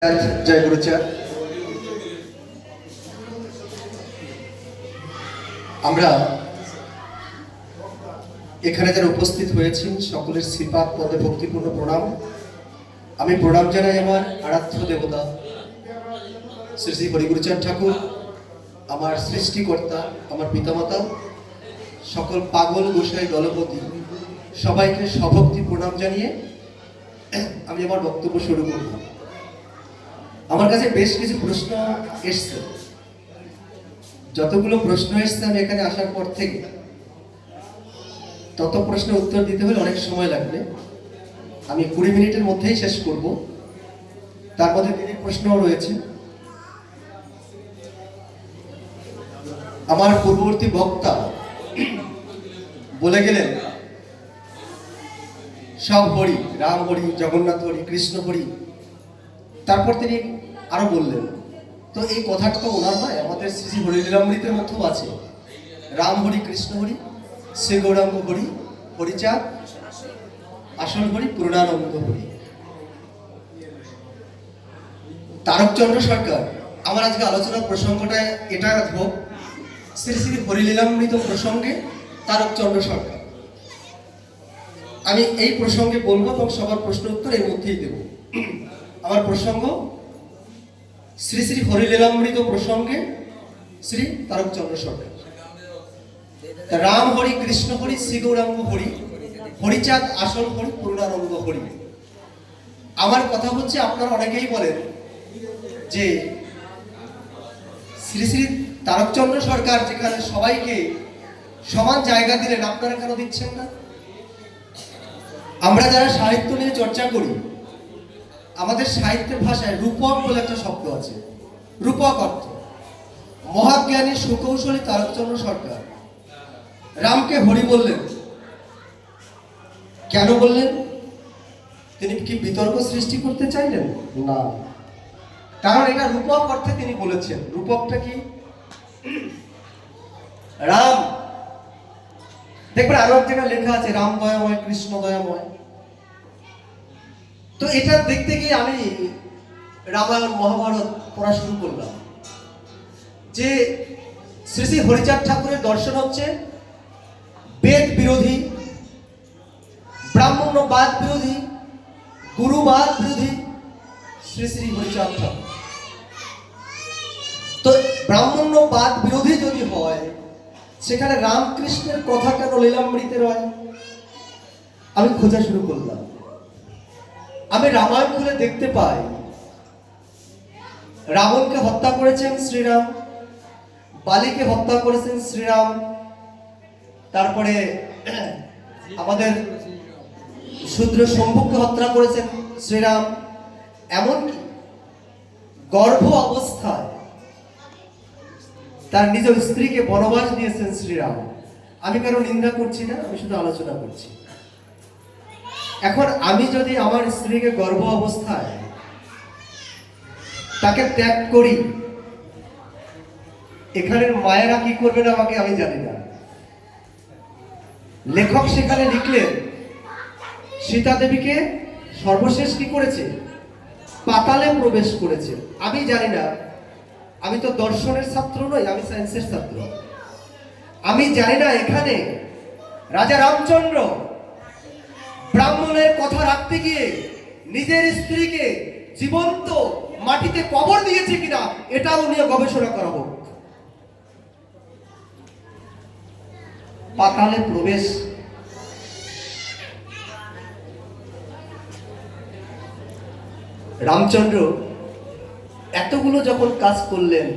জয় গুরুচার। আমরা এখানে যারা উপস্থিত হয়েছেন সকলের শ্রীপাদ পদে ভক্তিপূর্ণ প্রণাম। আমি প্রণাম জানাই আমার আরাধ্য দেবতা শ্রী শ্রী হরিগুরুচাঁদ ঠাকুর, আমার সৃষ্টিকর্তা, আমার পিতামাতা, সকল পাগল গোসাই দলপতি সবাইকে সভক্তি প্রণাম জানিয়ে আমি আমার বক্তব্য শুরু করব। আমার কাছে বেশ কিছু প্রশ্ন এসছে, যতগুলো প্রশ্ন এসছে আমি এখানে আসার পর থেকে তত প্রশ্নের উত্তর দিতে হলে অনেক সময় লাগবে। আমি 20 মিনিটের মধ্যেই শেষ করব। তার মধ্যে দিনের প্রশ্নও রয়েছে। আমার পূর্ববর্তী বক্তা বলে গেলেন সব হরি, রাম হরি, জগন্নাথ হরি, কৃষ্ণ হরি। তারপর তিনি আরো বললেন, তো এই কথাটা তো ওনার নয়, আমাদের শ্রী শ্রী হরিলীলামৃতের মধ্যেও আছে, রাম হরি, কৃষ্ণ হরি, শ্রী গৌরাঙ্গ হরি, হরিচাঁদ আসল হরি, পূর্ণানন্দ হরি। তারকচন্দ্র সরকার, আমার আজকে আলোচনার প্রসঙ্গটা এটা হোক শ্রী শ্রী হরিলীলামৃত প্রসঙ্গে তারকচন্দ্র সরকার। আমি এই প্রসঙ্গে বলবো এবং সবার প্রশ্ন উত্তর এর মধ্যেই দেব। আমার প্রসঙ্গ শ্রী শ্রী হরিলীলামৃত প্রসঙ্গে শ্রী তারকচন্দ্র সরকার। রাম হরি, কৃষ্ণ হরি, শ্রী গৌরাঙ্গ হরি, হরিচাঁদ আসল হরি, পূর্ণানন্দ হরি। আমার কথা হচ্ছে, আপনারা অনেকেই বলেন যে শ্রী শ্রী তারকচন্দ্র সরকার যেখানে সবাইকে সমান জায়গা দিলেন, আপনারা কেন দিচ্ছেন না? আমরা যারা সাহিত্য নিয়ে চর্চা করি, আমাদের সাহিত্যের ভাষায় রূপক বলে একটা শব্দ আছে। রূপক অর্থ মহাজ্ঞানী সুকৌশলী তারকচন্দ্র সরকার রামকে হরি বললেন। কেন বললেন? তিনি কি বিতর্ক সৃষ্টি করতে চাইলেন? না, কারণ এটা রূপক অর্থে তিনি বলেছেন। রূপকটা কি? রাম, দেখবেন আরো এক জায়গায় লেখা আছে রাম দয়াময়, কৃষ্ণ দয়াময়। তো এটা দেখতে গিয়ে আমি রামায়ণ মহাভারত পড়া শুরু করলাম, যে শ্রী শ্রী হরিচাঁদ ঠাকুরের দর্শন হচ্ছে বেদ বিরোধী, ব্রাহ্মণ্যবাদ বিরোধী, গুরুবাদ বিরোধী শ্রী শ্রী হরিচাঁদ ঠাকুর। তো ব্রাহ্মণ্যবাদ বিরোধী যদি হয়, সেখানে রামকৃষ্ণের কথা কেন লীলামৃতে রয়? আমি খোঁজা শুরু করলাম। আমি রামায়ণ খুলে দেখতে পাই রাবণকে হত্যা করেছেন শ্রীরাম, বালিকে হত্যা করেছেন শ্রীরাম, তারপরে আমাদের শূদ্র শম্ভুকে হত্যা করেছেন শ্রীরাম, এমনকি গর্ভ অবস্থায় তার নিজ স্ত্রীকে বনবাস দিয়েছেন শ্রীরাম। আমি কারো নিন্দা করছি না, আমি শুধু আলোচনা করছি। এখন আমি যদি আমার স্ত্রীকে গর্ভ অবস্থায় তাকে ত্যাগ করি, এখানের মায়েরা কি করবেন আমাকে আমি জানি না। লেখক সেখানে লিখলেন সীতা দেবীকে সর্বশেষ কি করেছে? পাতালে প্রবেশ করেছে। আমি জানি না, আমি তো দর্শনের ছাত্র নই, আমি সায়েন্সের ছাত্র। আমি জানি না এখানে রাজা রামচন্দ্র ব্রাহ্মণের কথা রাখতে গিয়ে নিজের স্ত্রীকে জীবন্ত মাটিতে কবর দিয়েছে কিনা, এটাও নিয়ে গবেষণা করা হোক। পাতালে প্রবেশ। রামচন্দ্র এতগুলো যখন কাজ করলেন,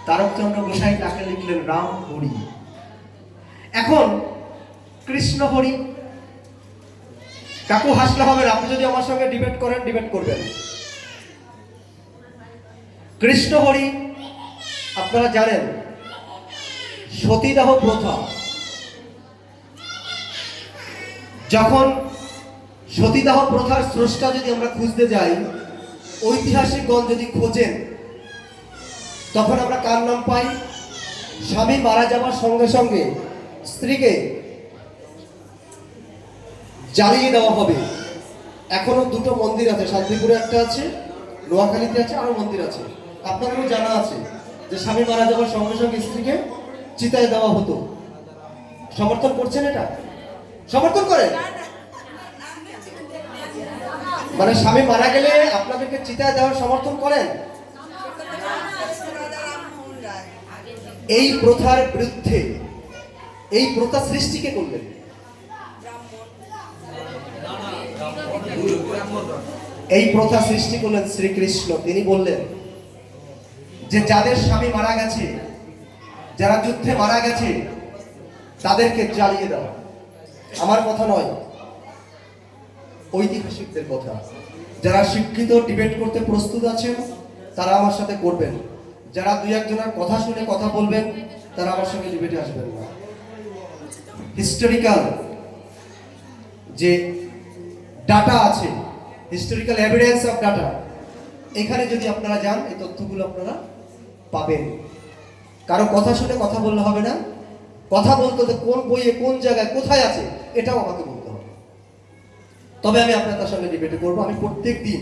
তারকচন্দ্র গোসাই তাকে লিখলেন রাম হরি। এখন কৃষ্ণ হরি, কাকু হাসলে হবে না, আপনি যদি আমার সঙ্গে ডিবেট করেন, ডিবেট করবেন। কৃষ্ণ হরি, আপনারা জানেন সতীদাহ প্রথা। যখন সতীদাহ প্রথার স্রষ্টা যদি আমরা খুঁজতে যাই, ঐতিহাসিকগণ যদি খোঁজেন, তখন আমরা কার নাম পাই? স্বামী মারা যাওয়ার সঙ্গে সঙ্গে স্ত্রীকে জ্বালিয়ে দেওয়া হবে। এখনো দুটো মন্দির আছে, শান্তিপুরে একটা আছে, নোয়াখালীতে আছে, আরো মন্দির আছে। আপনাদেরও জানা আছে যে স্বামী মারা যাওয়ার সঙ্গে সঙ্গে স্ত্রীকে চিতায় দেওয়া হতো। সমর্থন করছেন এটা? সমর্থন করেন? মানে স্বামী মারা গেলে আপনাদেরকে চিতায় দেওয়ার সমর্থন করেন? এই প্রথার বিরুদ্ধে, এই প্রথা সৃষ্টিকে করলেন? এই প্রথা সৃষ্টি করলেন শ্রীকৃষ্ণ। তিনি বললেন যে যাদের স্বামী মারা গেছে, যারা যুদ্ধে মারা গেছে, তাদেরকে জ্বালিয়ে দাও। আমার কথা নয়, ঐতিহাসিকদের কথা। যারা শিক্ষিত, ডিবেট করতে প্রস্তুত আছেন, তারা আমার সাথে করবেন। যারা দুই একজনের কথা শুনে কথা বলবেন, তারা আমার সঙ্গে ডিবেটে আসবেন না। হিস্টোরিক্যাল যে ডাটা আছে, হিস্টোরিক্যাল এভিডেন্স অফ ডাটা, এখানে যদি আপনারা যান, এই তথ্যগুলো আপনারা পাবেন। কারো কথা শুনে কথা বললে হবে না। কথা বলতে হলে কোন বইয়ে, কোন জায়গায়, কোথায় আছে, এটাও আমাকে বলতে হবে। তবে আমি আপনার সঙ্গে ডিবেট করবো। আমি প্রত্যেক দিন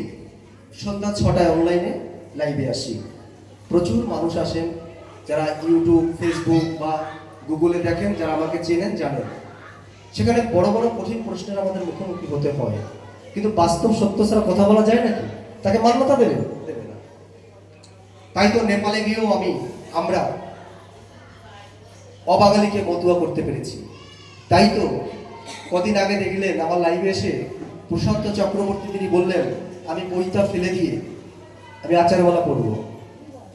সন্ধ্যা 6টায় অনলাইনে লাইভে আসি। প্রচুর মানুষ আসেন, যারা ইউটিউব, ফেসবুক বা গুগলে দেখেন, যারা আমাকে চেনেন জানেন। সেখানে বড় বড় কঠিন প্রশ্নের আমাদের মুখোমুখি হতে হয়, কিন্তু বাস্তব সত্য ছাড়া কথা বলা যায় নাকি? তাকে মান্যতা দেবে না। তাই তো নেপালে গিয়েও আমরা অবাঙালিকে মতুয়া করতে পেরেছি। তাই তো কদিন আগে দেখলেন আমার লাইভে এসে প্রশান্ত চক্রবর্তী তিনি বললেন, আমি বইটা ফেলে দিয়ে আমি আচারওয়ালা পড়বো।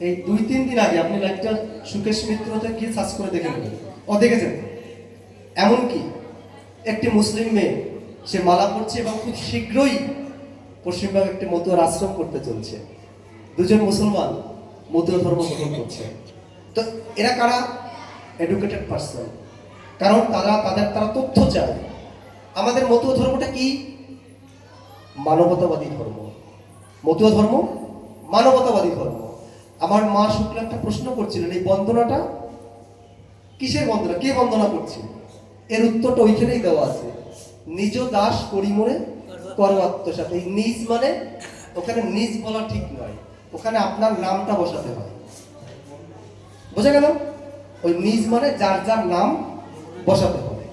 এই 2-3 দিন আগে আপনি লাইভটা সুকেশ মিত্রতে গিয়ে সার্চ করে দেখে নেবেন, দেখেছেন। এমনকি একটি মুসলিম মেয়ে, সে মালা পড়ছে এবং খুব শীঘ্রই পশ্চিমবঙ্গে একটি মতুয়ার আশ্রম করতে চলছে। দুজন মুসলমান মতুয়া ধর্ম গ্রহণ করছে। তো এরা কারা? Educated person. কারণ তারা তথ্য চায়। আমাদের মতুয়া ধর্মটা কি? মানবতাবাদী ধর্ম। মতুয়া ধর্ম মানবতাবাদী ধর্ম। আমার মা শুক্লা একটা প্রশ্ন করছিলেন, এই বন্দনাটা কিসের বন্দনা, কে বন্দনা করছে? এর উত্তরটা ওইখানেই দেওয়া আছে, নিজ দাস করি মনে করো আত্মসাৎ। এই নিজ মানে ওখানে নিজ বলা ঠিক নয়, ওখানে আপনার নামটা বসাতে হয়। বোঝা গেল? ওই নিজ মানে যার যার নাম বসাতে হবে।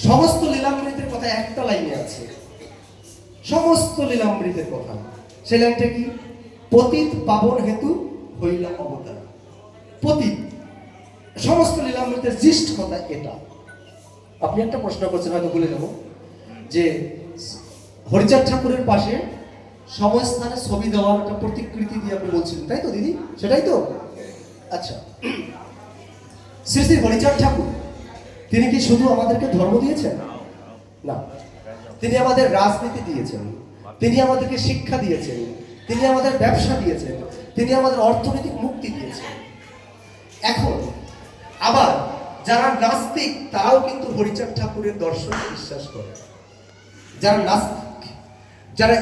সমস্ত লীলামৃতের কথা একটা লাইনে আছে, সমস্ত লীলামৃতের কথা। সেই লাইনটা কি? পতিত পাবন হেতু হইল অবতার। পতিত, সমস্ত লীলামৃতের জিষ্ট কথা এটা। আপনি একটা প্রশ্ন করছেন, হয়তো ভুলে যাবো, যে হরিচাঁদ ঠাকুরের পাশে সমস্থানে ছবি দেওয়ার একটা প্রতিকৃতি দিয়ে আপনি বলছিলেন, তাই তো দিদি? সেটাই তো? আচ্ছা, শ্রী শ্রী হরিচাঁদ ঠাকুর তিনি কি শুধু আমাদেরকে ধর্ম দিয়েছেন? না, তিনি আমাদের রাজনীতি দিয়েছেন, তিনি আমাদেরকে শিক্ষা দিয়েছেন, তিনি আমাদের ব্যবসা দিয়েছেন, তিনি আমাদের অর্থনৈতিক মুক্তি দিয়েছেন। এখন আবার যারা নাস্তিক তারাও কিন্তু হরিচাঁদ ঠাকুরের দর্শনে বিশ্বাস করে। যারা নাস্তিক, যারা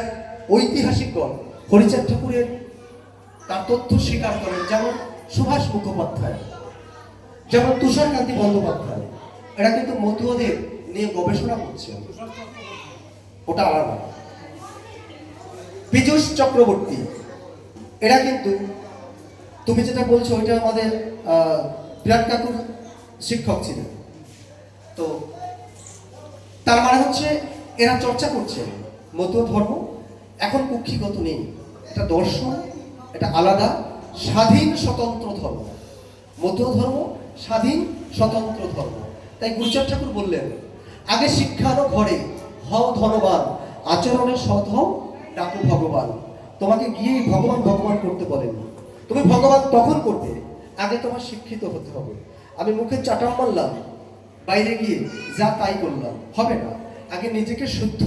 ঐতিহাসিকগণ হরিচাঁদ ঠাকুরের তার তথ্য স্বীকার করেন, যেমন সুভাষ মুখোপাধ্যায়, যেমন তুষারকান্তি বন্দ্যোপাধ্যায়, এরা কিন্তু মতুয়াদের নিয়ে গবেষণা করছে। ওটা আলাদা। পীযূষ চক্রবর্তী, এরা কিন্তু, তুমি যেটা বলছো ওইটা আমাদের বিরাট কাকুর শিক্ষক ছিলেন। তো তার মানে হচ্ছে এরা চর্চা করছে মতুয়া ধর্ম এখন কুক্ষিগত নেই, এটা দর্শন, এটা আলাদা স্বাধীন স্বতন্ত্র ধর্ম। মতুয়া ধর্ম স্বাধীন স্বতন্ত্র ধর্ম। তাই গুরুচাঁদ ঠাকুর বললেন, আগে শিক্ষারও ঘরে হও ধনবান, আচরণে সৎ হও ডাকো ভগবান। তোমাকে গিয়ে ভগবান ভগবান করতে বলেনি, তুমি ভগবান তখন করবে, আগে তোমার শিক্ষিত হতে হবে। আমি মুখে চাটাম মারলাম, বাইরে গিয়ে যা তাই করলাম, হবে না। আগে নিজেকে শুদ্ধ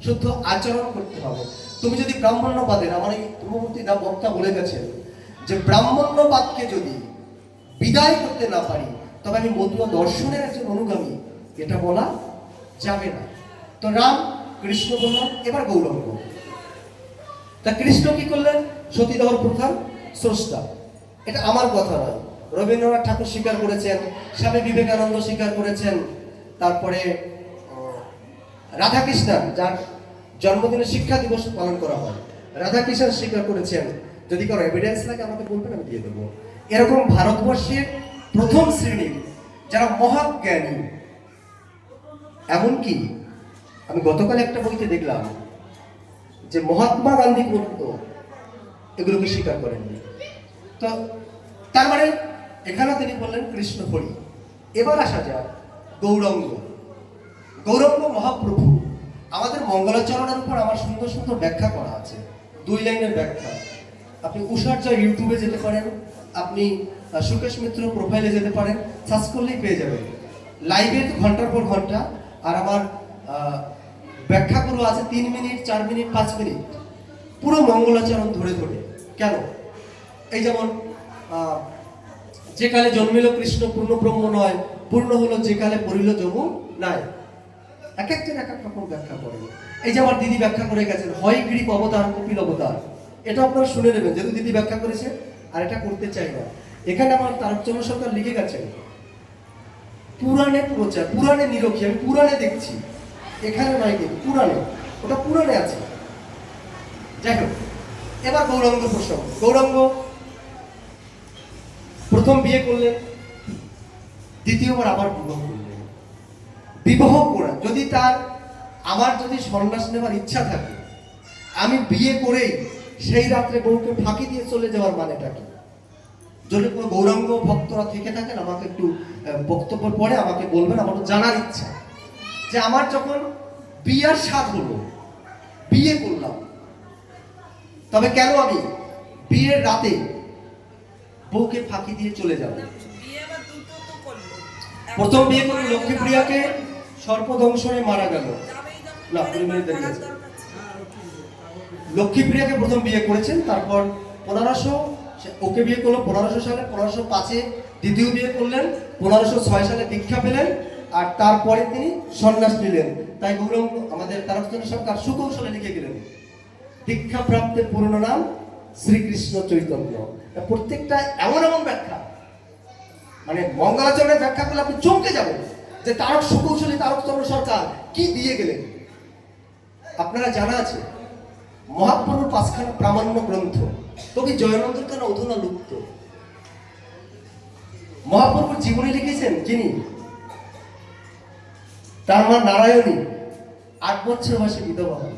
শুদ্ধ আচরণ করতে হবে। তুমি যদি ব্রাহ্মণ্যবাদের, আমার এই পূর্ববর্তী বক্তা বলে গেছেন যে ব্রাহ্মণ্যবাদকে যদি বিদায় করতে না পারি, তবে আমি মতুয়া দর্শনের একজন অনুগামী, এটা বলা যাবে না। তো রাম কৃষ্ণ বললাম, এবার গৌরঙ্গ। তা কৃষ্ণ কি করলেন? সতীদাহ প্রথার স্রষ্টা। এটা আমার কথা নয়, রবীন্দ্রনাথ ঠাকুর স্বীকার করেছেন, স্বামী বিবেকানন্দ স্বীকার করেছেন, তারপরে রাধাকৃষ্ণন, যার জন্মদিনে শিক্ষা দিবস পালন করা হয়, রাধাকৃষ্ণ স্বীকার করেছেন। যদি কারো এভিডেন্স লাগে আমাকে বলবেন, আমি দিয়ে দেবো। এরকম ভারতবর্ষের প্রথম শ্রেণীর যারা মহাজ্ঞানী, এমনকি আমি গতকাল একটা বইতে দেখলাম যে মহাত্মা গান্ধী পর্যন্ত এগুলোকে স্বীকার করেননি। তো তার মানে এখানে তিনি বললেন কৃষ্ণ হরি। এবার আসা যাক গৌরাঙ্গ। গৌরাঙ্গ মহাপ্রভু। আমাদের মঙ্গলাচরণের উপর আমার সুন্দর সুন্দর ব্যাখ্যা করা আছে, 2 লাইনের ব্যাখ্যা। আপনি উষার জয় ইউটিউবে যেতে পারেন, আপনি সুকেশ মিত্র প্রোফাইলে যেতে পারেন, সার্চ করলেই পেয়ে যাবেন। লাইভে তো ঘন্টার পর ঘন্টা, আর আমার ব্যাখ্যাগুলো আছে 3 মিনিট, 4 মিনিট, 5 মিনিট, পুরো মঙ্গলাচরণ ধরে ধরে। কেন? এই যেমন যে কালে জন্মিল কৃষ্ণ পূর্ণ ব্রহ্ম নয়, পূর্ণ হলো যে কালে পড়িল যমুন নাই। এক একজন এক এক রকম ব্যাখ্যা করেন। এই যে আমার দিদি ব্যাখ্যা করে গেছেন হয় গ্রীক অবতার কপিল অবতার, এটা আপনারা শুনে নেবেন যেহেতু দিদি ব্যাখ্যা করেছে, আর এটা করতে চাই না। এখানে আমার তারকচন্দ্র সরকার লিখে গেছেন পুরাণে প্রচার, পুরাণে নিরক্ষী। আমি পুরাণে দেখছি, এখানে নয় কিন্তু পুরাণে, ওটা পুরাণে আছে। যাই হোক, এবার গৌরাঙ্গ প্রসঙ্গ। গৌরাঙ্গ প্রথম বিয়ে করলেন, দ্বিতীয়বার আবার বিবাহ করলেন। বিবাহ করা যদি তার আমার যদি সন্ন্যাস নেওয়ার ইচ্ছা থাকে, আমি বিয়ে করেই সেই রাত্রে বউকে ফাঁকি দিয়ে চলে যাওয়ার মানেটা কি? যদি কোনো গৌরাঙ্গ ভক্তরা থেকে থাকেন আমাকে একটু বক্তব্যের পরে আমাকে বলবেন, আমার জানার ইচ্ছা যে আমার যখন বিয়ার স্বাদ হলো, বিয়ে করলাম, তবে কেন আমি বিয়ের রাতে বউকে ফাঁকি দিয়ে চলে যাব? প্রথম বিয়ে করে লক্ষ্মীপ্রিয়াকে সর্পদংশনে মারা গেল না, লক্ষ্মীপ্রিয়াকে প্রথম বিয়ে করেছেন, তারপর 1500 ওকে বিয়ে করলো 1500 সালে, 1505-এ দ্বিতীয় বিয়ে করলেন, 1506 সালে দীক্ষা পেলেন, আর তারপরে তিনি সন্ন্যাস নিলেন। তাই গৌরাঙ্গ আমাদের তারকচন্দ্র সরকার সুকৌশলে লিখে গেলেন দীক্ষা প্রাপ্তের পূর্ণ নাম শ্রীকৃষ্ণ চৈতন্য। প্রত্যেকটা এমন এমন ব্যাখ্যা, মানে মঙ্গলাচরণের ব্যাখ্যা করলে আপনি চমকে যাবেন যে তারক সুকৌশলী তারকচন্দ্র সরকার কি দিয়ে গেলেন। আপনারা জানা আছে মহাপ্রভুর 5খানা প্রামাণ্য গ্রন্থ কবি জয়ানন্দের কেন অধুনা লুপ্ত। মহাপ্রভুর জীবনী লিখেছেন যিনি, তার মা নারায়ণী 8 বছর বয়সে বিধবা হন।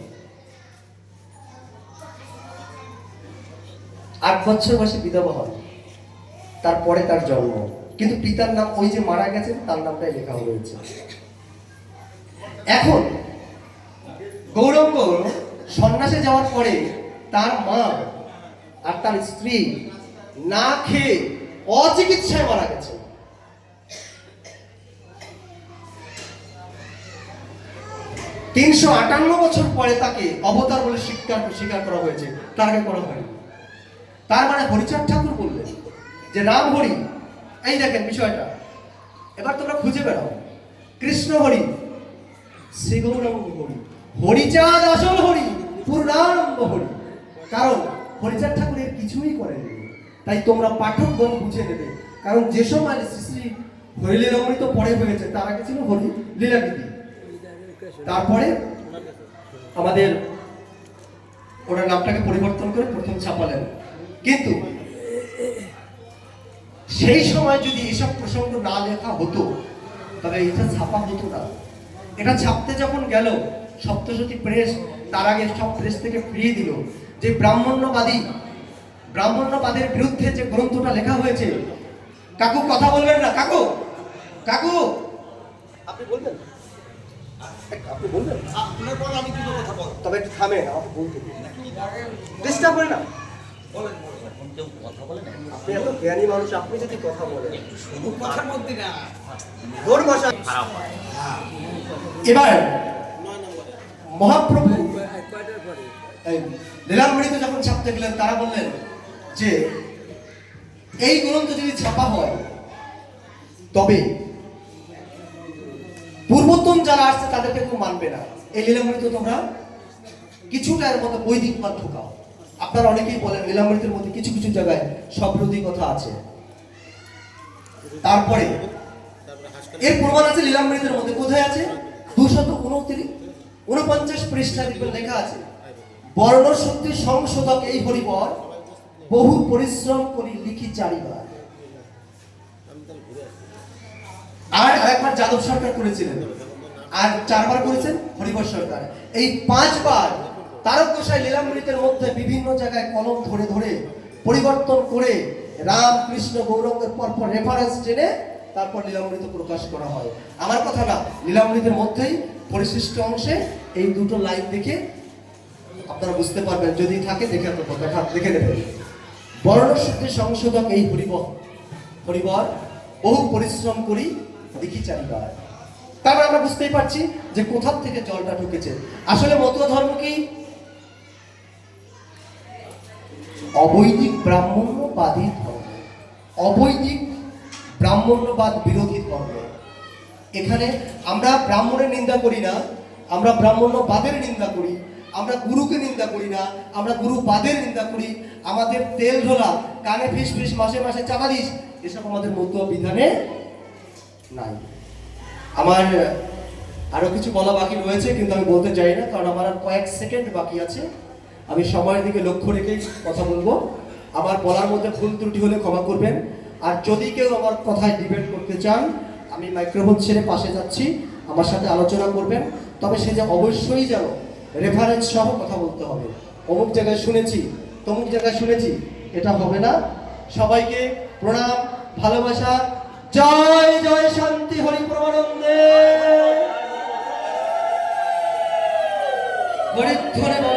8 বছর বয়সে বিধবা হন, তারপরে তার জন্ম। কিন্তু পিতার নাম ওই যে মারা গেছেন তার নামটাই লেখা হয়েছে। এখন গৌরাঙ্গ সন্ন্যাসে যাওয়ার পরে তার মা আর তার স্ত্রী না খেয়ে অচিকিৎসায় মারা গেছে। তিনশো 58 বছর পরে তাকে অবতার বলে স্বীকার করা হয়েছে, তার আগে করা হয়নি। তার মানে হরিচাঁদ ঠাকুর বললেন যে রাম হরি, এই দেখেন বিষয়টা, এবার তোমরা খুঁজে বেড়াও, কৃষ্ণ হরি, শ্রী গৌরাঙ্গ হরি, হরিচাঁদ আসল হরি, পূর্ণানন্দ হরি। কারণ হরিচাঁদ ঠাকুরের কিছুই করেননি, তাই তোমরা পাঠকগণ বুঝে নেবে। কারণ যে সময় শ্রী শ্রী হরিলীলামৃত পরে হয়েছে, তার আগে ছিল হরি লীলাগীতি। তারপরে আমাদের ওনার নামটাকে পরিবর্তন করে প্রথম ছাপালেন। কিন্তু সেই সময় যদি এসব প্রসঙ্গ না লেখা হতো তবে এটা ছাপা হতো না। এটা ছাপতে যখন গেল সপ্তশতী প্রেস, তার আগে সব প্রেস থেকে ফিরিয়ে দিল যে ব্রাহ্মণ্যবাদের বিরুদ্ধে যে গ্রন্থটা লেখা হয়েছে। কাকু কথা বলবেন না? কাকু কাকু আপনি বলবেন, আপনি বলবেন, আপনার পর আমি কি কথা বলবো, তবে একটু থামেন, আমাকে বলতে দিন, ডিস্টার্ব করে না। আপনি এত জ্ঞানী মানুষ, আপনি যদি কথা বলেন এবার মহাপ্রভু লীলামৃত যখন ছাপতে গেলেন, তারা বললেন যে এই গ্রন্থ যদি ছাপা হয় তবে পূর্বতন যারা আসছে তাদেরকে কেউ মানবে না। এই লীলামৃত তোমরা কিছুটা এর মধ্যে বৈদিক মাত ঢোকাও। আপনারা অনেকেই বলেন লীলামৃতের মধ্যে কিছু কিছু জায়গায় সপ্রতি কথা আছে। তারপরে এর প্রমাণ আছে লীলামৃতের মধ্যে, কোথায় আছে? 249 পৃষ্ঠায় লেখা আছে বর্ণশুদ্ধি সংশোধক এই হরিবর বহু পরিশ্রম করি লিখি চারিবার। আর আরেকবার যাদব সরকার করেছিলেন, আর 4 বার করেছেন হরিবর সরকার। এই 5 বার তারক গোসাই লীলামৃতের মধ্যে বিভিন্ন জায়গায় কলম ধরে ধরে পরিবর্তন করে রাম কৃষ্ণ গৌরাঙ্গের পরপর রেফারেন্স টেনে তারপর লীলামৃত প্রকাশ করা হয়। আমার কথা না, লীলামৃতের মধ্যেই পরিশিষ্ট অংশে এই দুটো লাইন দেখে আপনারা বুঝতে পারবেন, যদি থাকে দেখে নেবেন। বর্ণশুদ্ধি সংশোধক এই হরিবর বহু পরিশ্রম করি লিখি চারিবার। তারপর আমরা বুঝতেই পারছি যে কোথা থেকে জলটা ঢুকেছে। আসলে মতুয়া ধর্ম কি অবৈদিক ব্রাহ্মণ্যবাদী ধর্ম, অবৈদিক ব্রাহ্মণ্যবাদ বিরোধী ধর্ম। এখানে আমরা ব্রাহ্মণের নিন্দা করি না, আমরা ব্রাহ্মণ্যবাদের নিন্দা করি, আমরা গুরুকে নিন্দা করি না, আমরা গুরুবাদের নিন্দা করি। আমাদের তেল ঢোলা, কানে ফিস ফিস, মাসে মাসে চাপা দিস, এসব আমাদের মতুয়া বিধানে নাই। আমার আরো কিছু বলা বাকি রয়েছে, কিন্তু আমি বলতে চাই না, কারণ আমার আর কয়েক সেকেন্ড বাকি আছে। আমি সময়ের দিকে লক্ষ্য রেখে কথা বলবো। আমার বলার মধ্যে ভুল ত্রুটি হলে ক্ষমা করবেন। আর যদি কেউ আমার কথায় ডিবেট করতে চান, আমি মাইক্রোফোন ছেড়ে পাশে যাচ্ছি, আমার সাথে আলোচনা করবেন। তবে সে যে অবশ্যই যেন রেফারেন্স সহ কথা বলতে হবে। অমুক জায়গায় শুনেছি, তমুক জায়গায় শুনেছি, এটা হবে না। সবাইকে প্রণাম, ভালোবাসা। জয় জয় শান্তি হরি প্রমানন্দে হরিধ্বনি।